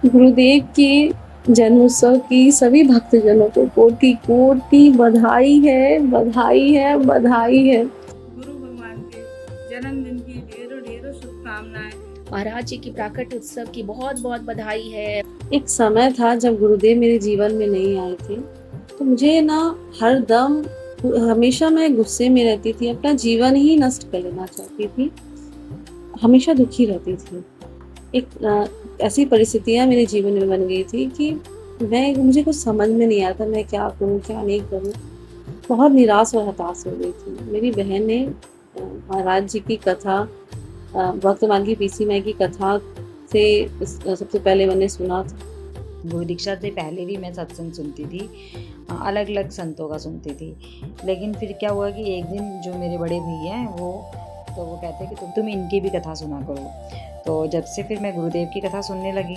गुरुदेव के जन्मोत्सव की सभी भक्तजनों को कोटि कोटि बधाई है, बधाई है, बधाई है। गुरु भगवान के जन्मदिन की ढेरों ढेरों शुभकामनाएं। महाराज जी की प्राकट उत्सव की बहुत बहुत बधाई है। एक समय था जब गुरुदेव मेरे जीवन में नहीं आए थे, तो मुझे ना हर दम हमेशा मैं गुस्से में रहती थी, अपना जीवन ही नष्ट कर लेना चाहती थी, हमेशा दुखी रहती थी। ऐसी परिस्थितियाँ मेरे जीवन में बन गई थी कि मुझे कुछ समझ में नहीं आता मैं क्या करूँ, क्या नहीं करूँ। बहुत निराश और हताश हो गई थी। मेरी बहन ने महाराज जी की कथा वर्तमान की पीसी माई की कथा से सबसे पहले मैंने सुना था। गुरु दीक्षा से पहले भी मैं सत्संग सुनती थी, अलग अलग संतों का सुनती थी। लेकिन फिर क्या हुआ कि एक दिन जो मेरे बड़े भैया हैं वो कहते हैं कि तुम इनकी भी कथा सुना करो। तो जब से फिर मैं गुरुदेव की कथा सुनने लगी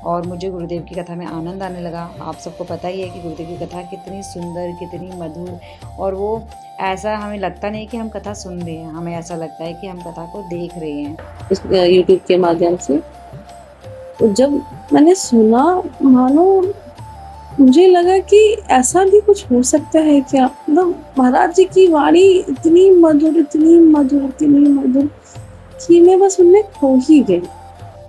और मुझे गुरुदेव की कथा में आनंद आने लगा। आप सबको पता ही है कि गुरुदेव की कथा कितनी सुंदर, कितनी मधुर, और वो ऐसा हमें लगता नहीं कि हम कथा सुन रहे हैं, हमें ऐसा लगता है कि हम कथा को देख रहे हैं इस यूट्यूब के माध्यम से। तो जब मैंने सुना, मानो मुझे लगा कि ऐसा भी कुछ हो सकता है क्या। मतलब महाराज जी की वाणी इतनी मधुर, इतनी मधुर, इतनी मधुर कि मैं बस उनमें खो ही गई।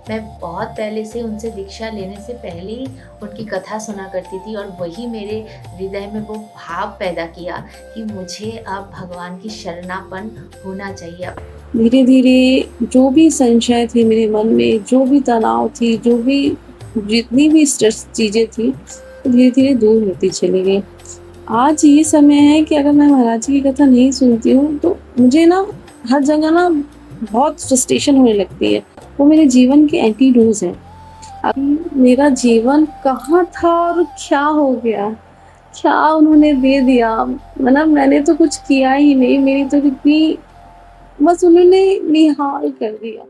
मैं बहुत पहले से उनसे दीक्षा लेने से पहले ही उनकी कथा सुना करती थी और वही मेरे हृदय में वो भाव पैदा किया कि मुझे अब भगवान की शरणापन होना चाहिए। धीरे धीरे जो भी संशय थे मेरे मन में, जो भी तनाव थी, जो भी जितनी भी स्ट्रेस चीज़ें थी, धीरे धीरे दूर होती चली गई। आज ये समय है कि अगर मैं महाराज जी की कथा नहीं सुनती हूँ तो मुझे ना हर जगह ना बहुत फ्रस्ट्रेशन होने लगती है। वो मेरे जीवन के एंटीडोज हैं। अब मेरा जीवन कहाँ था और क्या हो गया, क्या उन्होंने दे दिया। मतलब मैंने तो कुछ किया ही नहीं, मेरी तो कितनी, बस उन्होंने निहाल कर दिया।